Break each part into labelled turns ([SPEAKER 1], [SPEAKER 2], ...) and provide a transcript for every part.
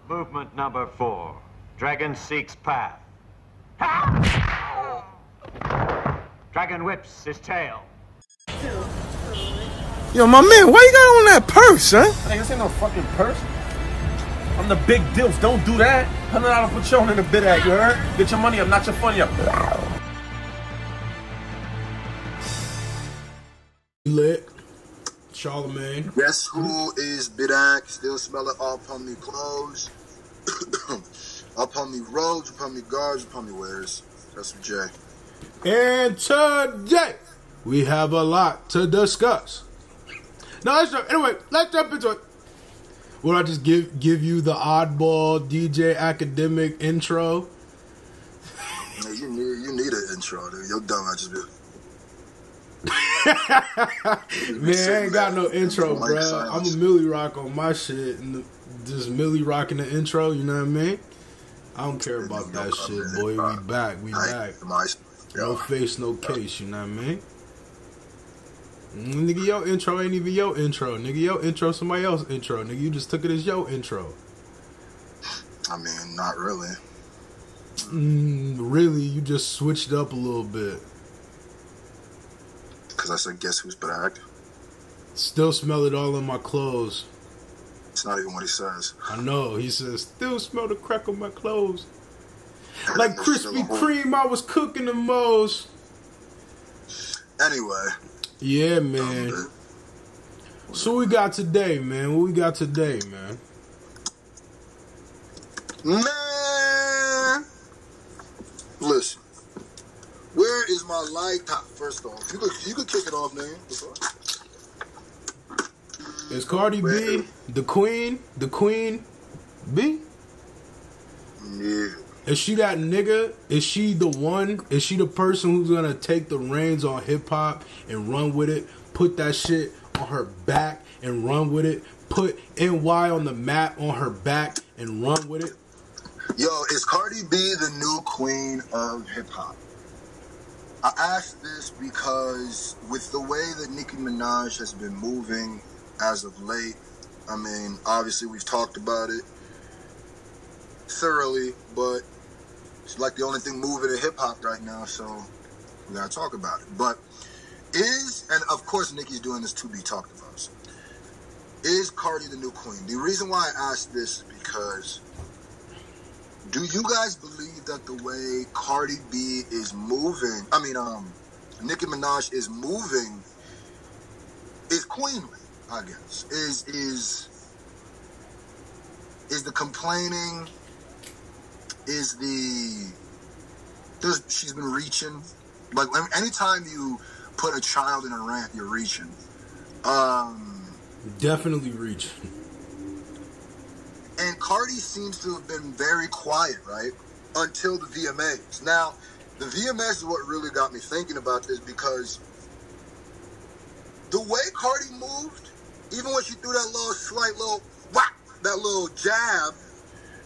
[SPEAKER 1] Movement number 4. Dragon seeks path. Dragon whips his tail.
[SPEAKER 2] Yo, my man, why you got on that purse, huh?
[SPEAKER 3] Hey, this ain't no fucking purse. I'm the big dilf. Don't do that. $100 Patron in the bid at, you heard? Get your money up, not your funny up.
[SPEAKER 2] Lit. Charlemagne.
[SPEAKER 4] Guess who is Bidak? Still smell it up on me clothes, up on me robes, up on me guards, up on me wares. That's what Jay.
[SPEAKER 2] And today, we have a lot to discuss. Now, let's jump into it. Would I just give you the oddball DJ academic intro?
[SPEAKER 4] Yeah, you need an intro, dude. Your dumb ass just be.
[SPEAKER 2] Man, I ain't got no intro, bro. I'm a Millie Rock on my shit, and just Millie rocking the intro. You know what I mean? I don't care about that shit, boy. We back. No face, no case. You know what I mean? Nigga, your intro ain't even your intro. Nigga, your intro somebody else's intro. Nigga, you just took it as your intro.
[SPEAKER 4] I mean, not really.
[SPEAKER 2] Really, you just switched up a little bit.
[SPEAKER 4] Because I said, guess who's back?
[SPEAKER 2] Still smell it all in my clothes.
[SPEAKER 4] It's not even what he says.
[SPEAKER 2] I know. He says, still smell the crack on my clothes. Like Krispy Kreme, I was cooking the most.
[SPEAKER 4] Anyway.
[SPEAKER 2] Yeah, man. So what we got today, man? What we got today, man?
[SPEAKER 4] Man! Listen. Where is my light top? First off, you could kick it off, nigga.
[SPEAKER 2] Is Cardi B the queen? The queen B?
[SPEAKER 4] Yeah.
[SPEAKER 2] Is she that nigga? Is she the one? Is she the person who's gonna take the reins on hip hop and run with it? Put that shit on her back and run with it? Put NY on the map on her back and run with it?
[SPEAKER 4] Yo, is Cardi B the new queen of hip hop? I ask this because with the way that Nicki Minaj has been moving as of late, I mean, obviously we've talked about it thoroughly, but it's like the only thing moving in hip-hop right now, so we gotta talk about it. But and of course Nicki's doing this to be talked about, so is Cardi the new queen? The reason why I ask this is because do you guys believe that the way Cardi B is moving, Nicki Minaj is moving, is queenly, I guess? Is the complaining, she's been reaching? Like, anytime you put a child in a rant, you're reaching.
[SPEAKER 2] Definitely reaching.
[SPEAKER 4] And Cardi seems to have been very quiet, right? Until the VMAs. Now, the VMAs is what really got me thinking about this, because the way Cardi moved, even when she threw that little slight little whack, that little jab,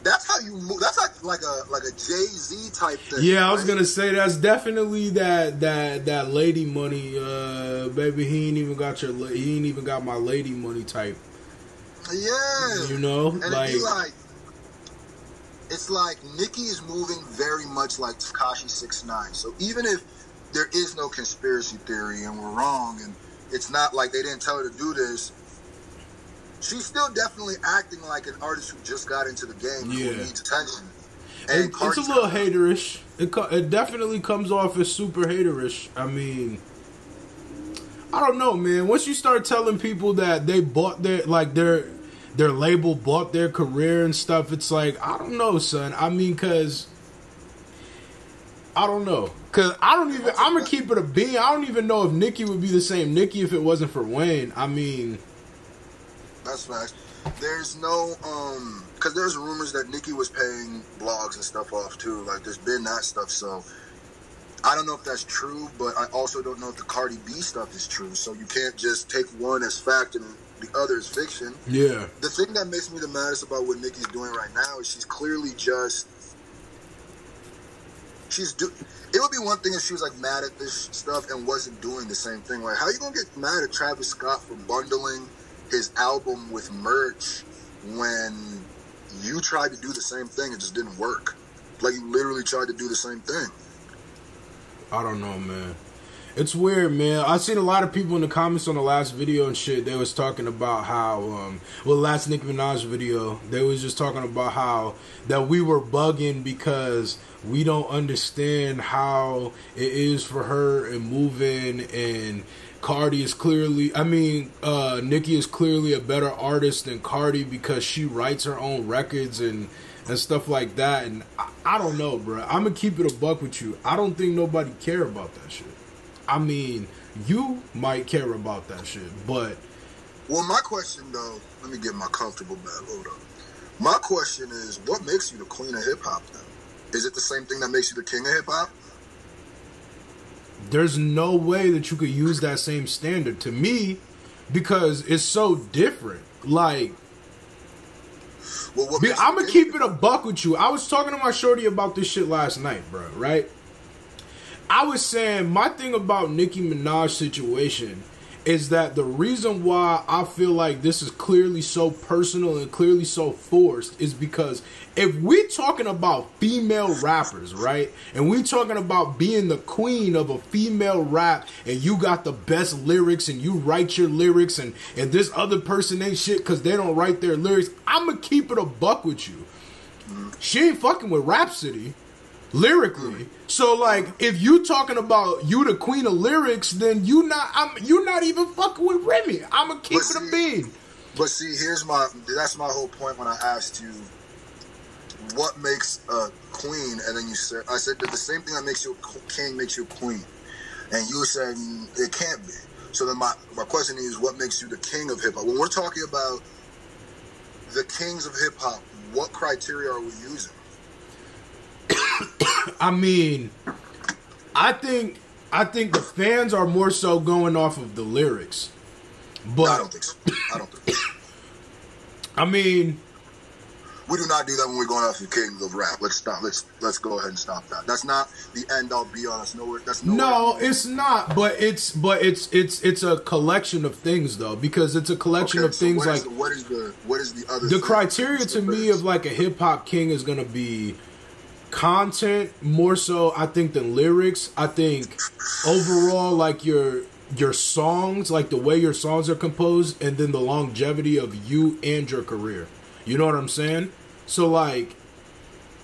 [SPEAKER 4] that's how you move. That's like a Jay-Z type thing.
[SPEAKER 2] Yeah, I was gonna say that's definitely that lady money, baby. He ain't even got my lady money type.
[SPEAKER 4] Yeah,
[SPEAKER 2] you know,
[SPEAKER 4] and it's like Nicki is moving very much like Tekashi 6ix9ine. So even if there is no conspiracy theory and we're wrong, and it's not like they didn't tell her to do this, she's still definitely acting like an artist who just got into the game who needs attention. And
[SPEAKER 2] it's a little haterish. It definitely comes off as super haterish. I mean, I don't know, man. Once you start telling people that they bought their label bought their career and stuff, it's like, I don't know, son. I mean, cause I don't know. Cause I'm gonna keep it a bean. I don't even know if Nicki would be the same Nicki if it wasn't for Wayne. I mean,
[SPEAKER 4] that's facts. There's no because there's rumors that Nicki was paying blogs and stuff off too. Like, there's been that stuff, so I don't know if that's true, but I also don't know if the Cardi B stuff is true. So you can't just take one as fact and the other as fiction.
[SPEAKER 2] Yeah.
[SPEAKER 4] The thing that makes me the maddest about what Nicki's doing right now is she's clearly just it would be one thing if she was like mad at this stuff and wasn't doing the same thing. Like, how you gonna get mad at Travis Scott for bundling his album with merch when you tried to do the same thing, it just didn't work. Like, you literally tried to do the same thing.
[SPEAKER 2] I don't know, man. It's weird, man. I seen a lot of people in the comments on the last video and shit. They was talking about how, last Nicki Minaj video, they was just talking about how that we were bugging because we don't understand how it is for her and moving, and Cardi is clearly, Nicki is clearly a better artist than Cardi because she writes her own records and stuff like that. And I don't know, bro. I'm gonna keep it a buck with you. I don't think nobody care about that shit. I mean, you might care about that shit, but...
[SPEAKER 4] Well, my question, though, let me get my comfortable bag. Hold up. My question is, what makes you the queen of hip-hop, then? Is it the same thing that makes you the king of hip-hop?
[SPEAKER 2] There's no way that you could use that same standard to me because it's so different. Like...
[SPEAKER 4] Well,
[SPEAKER 2] I'm going to keep it a buck with you. I was talking to my shorty about this shit last night, bro, right? I was saying my thing about Nicki Minaj's situation is that the reason why I feel like this is clearly so personal and clearly so forced is because if we talking about female rappers, right, and we talking about being the queen of a female rap, and you got the best lyrics and you write your lyrics, and this other person ain't shit because they don't write their lyrics, I'm gonna keep it a buck with you. She ain't fucking with Rhapsody lyrically. So like, if you talking about you the queen of lyrics, then you're not even fucking with Remy. I'ma keep it a bean.
[SPEAKER 4] But see, that's my whole point when I asked you what makes a queen, and then I said that the same thing that makes you a king makes you a queen, and you said it can't be. So then my question is, what makes you the king of hip hop? When we're talking about the kings of hip hop, what criteria are we using?
[SPEAKER 2] I mean, I think the fans are more so going off of the lyrics. But
[SPEAKER 4] no, I don't think so.
[SPEAKER 2] I mean,
[SPEAKER 4] we do not do that when we're going off the kings of rap. Let's stop. Let's go ahead and stop that. That's not the end all be all. That's nowhere.
[SPEAKER 2] No, it's not. But it's a collection of things though, because it's a collection of things like
[SPEAKER 4] what is the other?
[SPEAKER 2] The criteria to me of like a hip hop king is gonna be content more so, I think, than lyrics. I think overall, like your songs, like the way your songs are composed, and then the longevity of you and your career. You know what I'm saying? So like,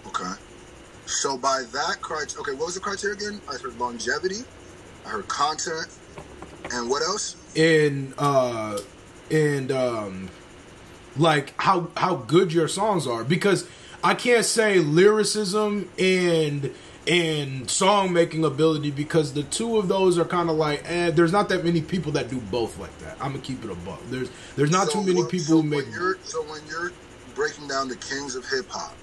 [SPEAKER 4] okay. So by that criteria, okay, what was the criteria again? I heard longevity, I heard content, and what else? And
[SPEAKER 2] like how good your songs are, because I can't say lyricism and song making ability, because the two of those are kind of like, there's not that many people that do both like that. I'm gonna keep it above. There's not too many people who make.
[SPEAKER 4] So when you're breaking down the kings of hip hop,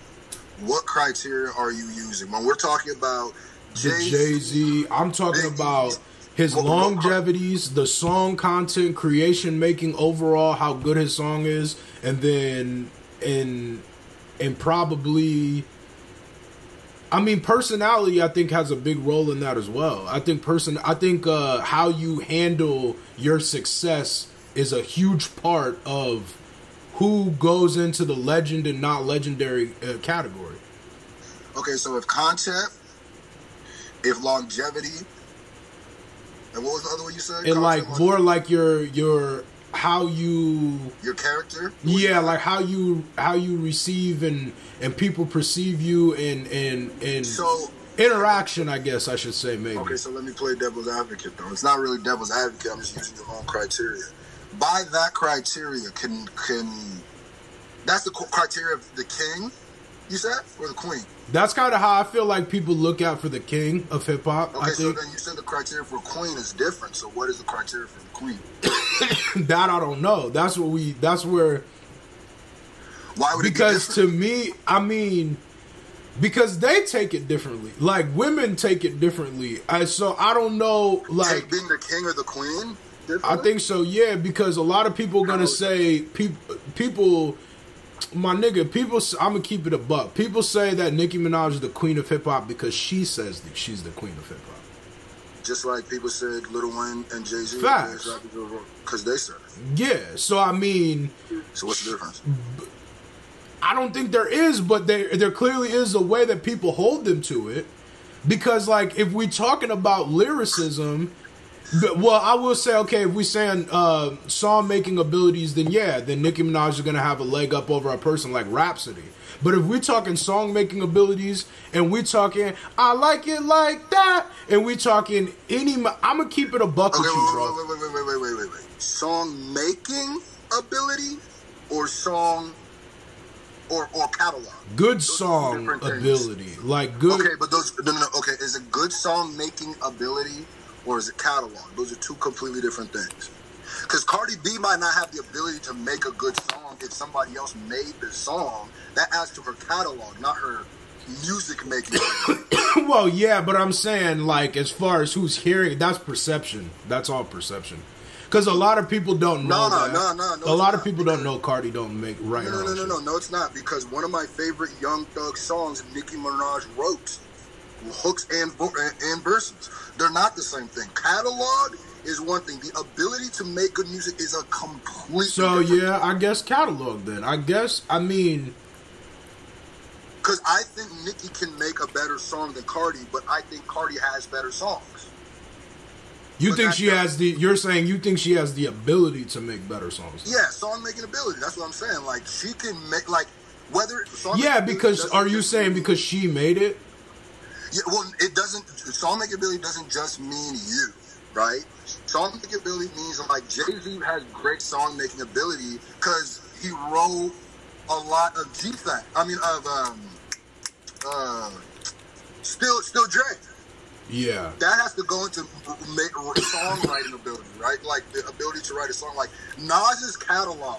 [SPEAKER 4] what criteria are you using when we're talking about
[SPEAKER 2] Jay-Z? I'm talking about his longevities, the song content, creation making overall, how good his song is, and then and probably, I mean, personality, I think, has a big role in that as well. I think how you handle your success is a huge part of who goes into the legend and not legendary category.
[SPEAKER 4] Okay, so if content, if longevity, and what was the other one you said?
[SPEAKER 2] And like more like your how you,
[SPEAKER 4] your character,
[SPEAKER 2] yeah, like how you receive and people perceive you and
[SPEAKER 4] so
[SPEAKER 2] interaction, I guess I should say, maybe.
[SPEAKER 4] Okay, so let me play devil's advocate though. It's not really devil's advocate. I'm just using your own criteria. By that criteria, can that's the criteria of the king, you said, or the queen? That's
[SPEAKER 2] kind of how I feel like people look out for the king of hip hop.
[SPEAKER 4] Okay, so then you said the criteria for queen is different. So what is the criteria for the queen?
[SPEAKER 2] That I don't know. That's where.
[SPEAKER 4] Why would it be
[SPEAKER 2] because
[SPEAKER 4] different?
[SPEAKER 2] To me, I mean, because they take it differently. Like women take it differently. So I don't know. Like
[SPEAKER 4] being the king or the queen.
[SPEAKER 2] I think so. Yeah, because a lot of people are gonna say people. My nigga, people, I'm gonna keep it a buck. People say that Nicki Minaj is the queen of hip hop because she says that she's the queen of hip hop.
[SPEAKER 4] Just like people said Lil Wayne and Jay-Z.
[SPEAKER 2] Facts.
[SPEAKER 4] Because they said it.
[SPEAKER 2] Yeah, so I mean.
[SPEAKER 4] So what's the difference?
[SPEAKER 2] I don't think there is, but there clearly is a way that people hold them to it. Because, like, if we're talking about lyricism, well, I will say, okay, if we're saying song-making abilities, then Nicki Minaj is going to have a leg up over a person like Rhapsody. But if we're talking song-making abilities, and we're talking, I like it like that, and we're talking I'm going to keep it a buck with you, bro.
[SPEAKER 4] Wait. Song-making ability or song... Or catalog.
[SPEAKER 2] Good song ability. Like good.
[SPEAKER 4] Okay, but those no. Okay, is it good song making ability or is it catalog? Those are two completely different things. Because Cardi B might not have the ability to make a good song if somebody else made the song. That adds to her catalog, not her music making.
[SPEAKER 2] Well, yeah, but I'm saying, like, as far as who's hearing, that's perception. That's all perception. Because a lot of people don't know
[SPEAKER 4] No,
[SPEAKER 2] a lot of people don't know Cardi don't make right.
[SPEAKER 4] No, it's not. Because one of my favorite Young Thug songs Nicki Minaj wrote, hooks and verses, they're not the same thing. Catalog is one thing. The ability to make good music is a completely different thing.
[SPEAKER 2] I guess catalog then. Because
[SPEAKER 4] I think Nicki can make a better song than Cardi, but I think Cardi has better songs.
[SPEAKER 2] You're saying you think she has the ability to make better songs?
[SPEAKER 4] Yeah, song making ability. That's what I'm saying. Like, she can make, like, whether...
[SPEAKER 2] because, are you saying because she made it?
[SPEAKER 4] Yeah, well, it doesn't... Song making ability doesn't just mean you, right? Song making ability means, like, Jay-Z has great song making ability because he wrote a lot of Still Dre.
[SPEAKER 2] Yeah.
[SPEAKER 4] That has to go into songwriting ability, right? Like, the ability to write a song. Like, Nas's catalog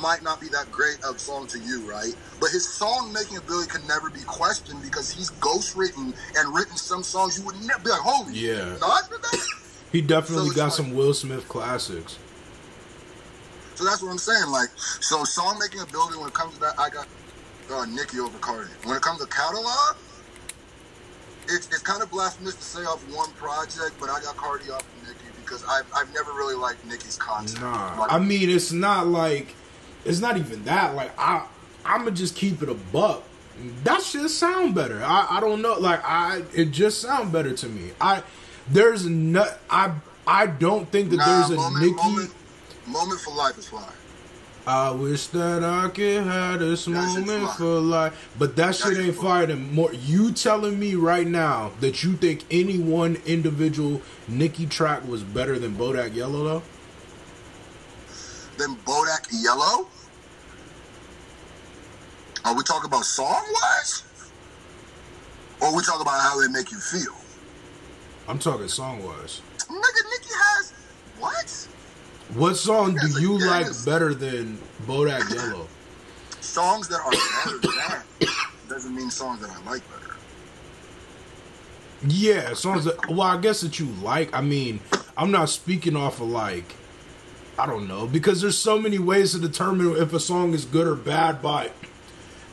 [SPEAKER 4] might not be that great of a song to you, right? But his song-making ability can never be questioned because he's ghost-written and written some songs you would never be like, holy, Nas did that?
[SPEAKER 2] He definitely got some Will Smith classics.
[SPEAKER 4] So that's what I'm saying. Like, so song-making ability, when it comes to that, I got Nicki over Cardi. When it comes to catalog, it's kind of blasphemous to say off one project, but I got Cardi off of Nicki because I've never really liked Nicki's content.
[SPEAKER 2] Nah, I mean, it's not even that. Like, I'm gonna just keep it a buck. That shit sound better. I don't know. Like, it just sound better to me. I don't think that there's a Nicki.
[SPEAKER 4] Moment for Life is fire.
[SPEAKER 2] I wish that I could have this moment for life. But that shit ain't fire than more. You telling me right now that you think any one individual Nicki track was better than Bodak Yellow, though?
[SPEAKER 4] Than Bodak Yellow? Are we talking about song-wise? Or are we talking about how they make you feel?
[SPEAKER 2] I'm talking song-wise.
[SPEAKER 4] Nigga, Nicki has... What?
[SPEAKER 2] What song do you like better than Bodak Yellow?
[SPEAKER 4] Songs that are better than that doesn't mean songs that I like better.
[SPEAKER 2] Yeah, songs that... Well, I guess that you like. I mean, I'm not speaking off of, like... I don't know. Because there's so many ways to determine if a song is good or bad by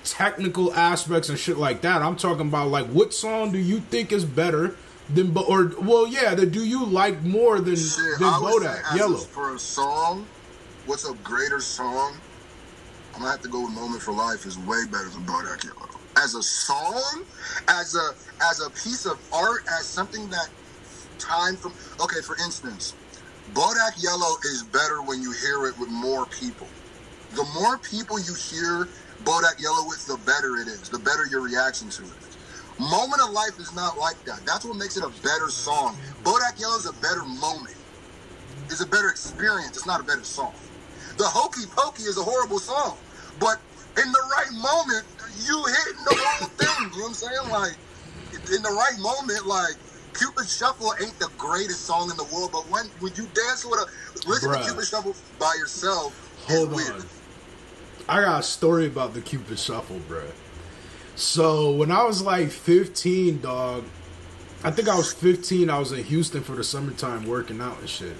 [SPEAKER 2] technical aspects and shit like that. I'm talking about, like, what song do you think is better... do you like more than Bodak Yellow?
[SPEAKER 4] For a song, what's a greater song? I'm gonna have to go with Moment for Life is way better than Bodak Yellow. As a song, as a piece of art, as something that time from... Okay, for instance, Bodak Yellow is better when you hear it with more people. The more people you hear Bodak Yellow with, the better it is. The better your reaction to it is. Moment of Life is not like that. That's what makes it a better song. Bodak Yellow is a better moment. It's a better experience. It's not a better song. The Hokey Pokey is a horrible song. But in the right moment, you hit the whole thing. You know what I'm saying? Like, in the right moment, like, Cupid Shuffle ain't the greatest song in the world, but when you dance with listen to Cupid Shuffle by yourself,
[SPEAKER 2] hold on. Weird. I got a story about the Cupid Shuffle, bruh. So, when I was like 15, dog, I think I was 15, I was in Houston for the summertime working out and shit.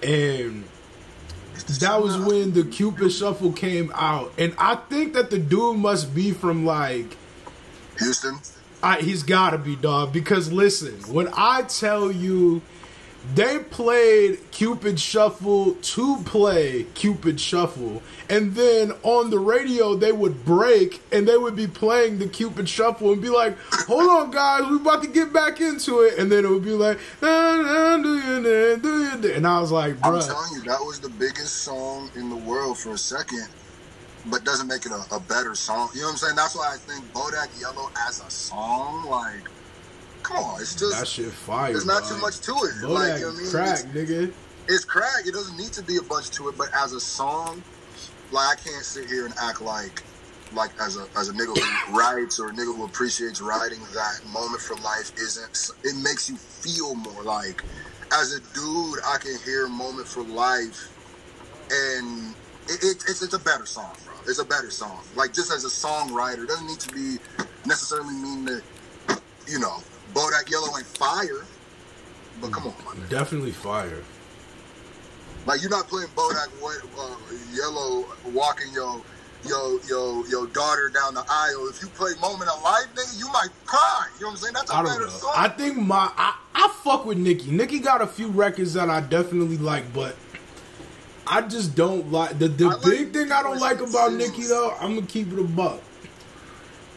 [SPEAKER 2] And that was when the Cupid Shuffle came out. And I think that the dude must be from, like...
[SPEAKER 4] Houston?
[SPEAKER 2] He's gotta be, dog. Because, listen, when I tell you They played Cupid Shuffle to play Cupid Shuffle, and then on the radio they would break and they would be playing the Cupid Shuffle and be like, hold on guys, we're about to get back into it, and then it would be like, and I was like, bruh.
[SPEAKER 4] I'm telling you, that was the biggest song in the world for a second, but doesn't make it a better song. You know what I'm saying? That's why I think Bodak Yellow as a song, like, come on, it's just
[SPEAKER 2] that shit fire.
[SPEAKER 4] There's not too much to it.
[SPEAKER 2] Bodak
[SPEAKER 4] like, you know what I mean?
[SPEAKER 2] crack, nigga.
[SPEAKER 4] It's crack. It doesn't need to be a bunch to it, but as a song, like, I can't sit here and act like as a nigga who writes or a nigga who appreciates writing, that Moment for Life isn't. It makes you feel more like, as a dude, I can hear Moment for Life, and it's a better song, bro. It's a better song. Like, just as a songwriter, it doesn't need to be necessarily mean that, you know, Bodak Yellow ain't fire, but come on, man.
[SPEAKER 2] Definitely fire.
[SPEAKER 4] Like, you're not playing Bodak Yellow walking your daughter down the aisle. If you play Moment of Life, nigga, you might cry. You know what I'm saying? That's a better song.
[SPEAKER 2] I think I fuck with Nicki. Nicki got a few records that I definitely like, but I just don't like the big thing I don't like about Nicki though. I'm gonna keep it a buck.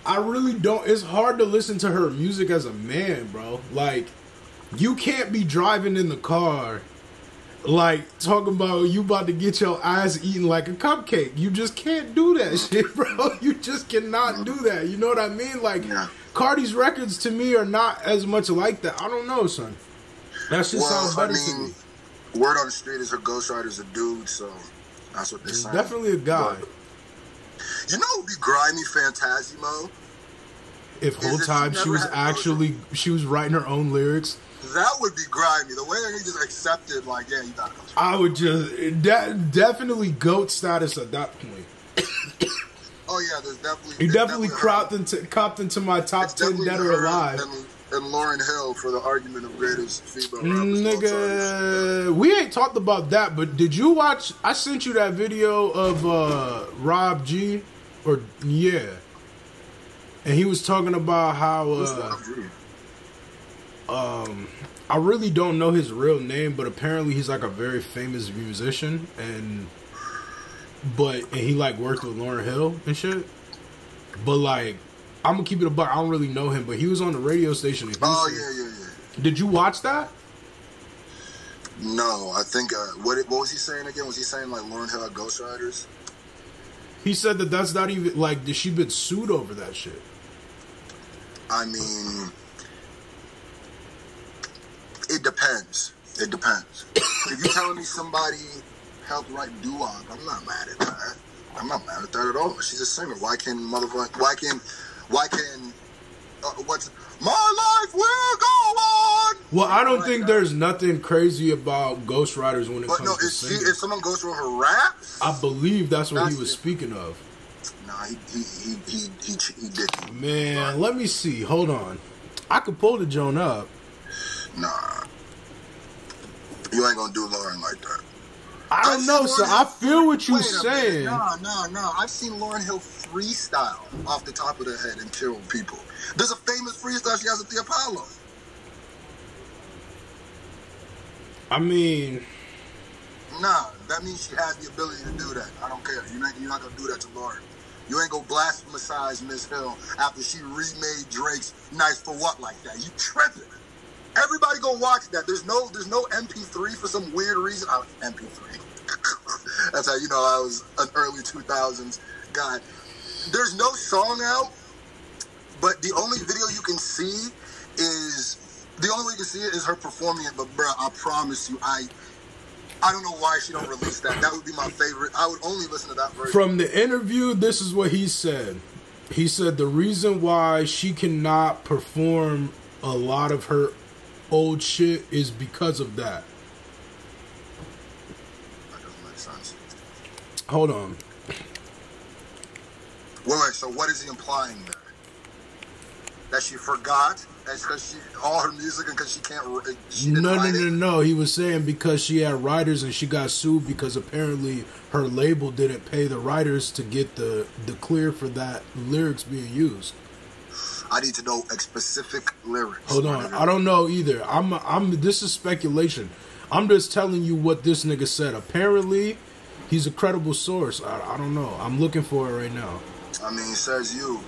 [SPEAKER 2] I really don't. It's hard to listen to her music as a man, bro. Like, you can't be driving in the car, like, talking about you about to get your ass eaten like a cupcake. You just can't do that shit, bro. You just cannot do that. You know what I mean? Like, Cardi's records to me are not as much like that. I don't know, son. That shit sounds better to me.
[SPEAKER 4] Word on the street is her ghostwriter's a dude, so that's what they're saying.
[SPEAKER 2] Definitely a guy.
[SPEAKER 4] But, you know what would be grimy Fantasimo?
[SPEAKER 2] If whole time she was writing her own lyrics.
[SPEAKER 4] That would be grimy. The way that he just accepted, like, yeah, you gotta go.
[SPEAKER 2] I would just definitely GOAT status at that point.
[SPEAKER 4] Oh yeah, there's definitely.
[SPEAKER 2] He definitely copped into my top 10 dead or alive.
[SPEAKER 4] And Lauryn Hill for the argument of greatest female rappers.
[SPEAKER 2] Nigga, we ain't talked about that, but did you watch? I sent you that video of Rob G, and he was talking about how I really don't know his real name, but apparently he's like a very famous musician, and he like worked with Lauryn Hill and shit. But like, I'm gonna keep it a buck. I don't really know him, but he was on the radio station in Houston.
[SPEAKER 4] Oh yeah.
[SPEAKER 2] Did you watch that?
[SPEAKER 4] No, I think what was he saying again? Was he saying like Lauryn Hill had ghostwriters?
[SPEAKER 2] He said that's not even like, did she been sued over that shit?
[SPEAKER 4] I mean, it depends. It depends. If you're telling me somebody helped write doo-wop, I'm not mad at that. I'm not mad at that at all. She's a singer. Why can what's my life will go on?
[SPEAKER 2] Well, I don't think there's nothing crazy about ghostwriters when it comes to singing.
[SPEAKER 4] If someone goes through her raps,
[SPEAKER 2] I believe that's what he was speaking of.
[SPEAKER 4] Nah, he didn't.
[SPEAKER 2] Man, let me see. Hold on. I could pull the joint up.
[SPEAKER 4] Nah. You ain't gonna do Lauryn like that.
[SPEAKER 2] I don't know, so I feel what you're saying.
[SPEAKER 4] No. I've seen Lauryn Hill freestyle off the top of their head and kill people. There's a famous freestyle she has at the Apollo.
[SPEAKER 2] I mean,
[SPEAKER 4] nah, that means she has the ability to do that. I don't care. You're not gonna do that to Lauryn. You ain't gonna blasphemicize Miss Hill after she remade Drake's "Nice for What" like that. You tripping? Everybody go watch that. There's no MP3 for some weird reason. MP3. That's how you know I was an early 2000s guy. There's no song out, but the only video you can see is her performing it. But bruh, I promise you, I don't know why she don't release that. That would be my favorite. I would only listen to that version.
[SPEAKER 2] From the interview, this is what he said. He said the reason why she cannot perform a lot of her old shit is because of that.
[SPEAKER 4] That doesn't make sense.
[SPEAKER 2] Hold on.
[SPEAKER 4] Wait, so what is he implying there? That she forgot? That's because all her music and because she can't.
[SPEAKER 2] No. He was saying because she had writers and she got sued because apparently her label didn't pay the writers to get the clear for that lyrics being used.
[SPEAKER 4] I need to know a specific lyrics.
[SPEAKER 2] Hold on, I don't know either. This is speculation. I'm just telling you what this nigga said. Apparently, he's a credible source. I don't know. I'm looking for it right now.
[SPEAKER 4] I mean, says you.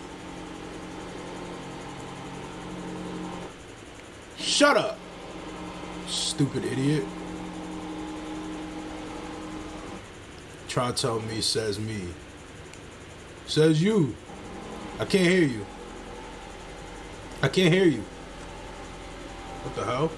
[SPEAKER 2] Shut up, stupid idiot. Try to tell me, says me. Says you. I can't hear you. I can't hear you. What the hell?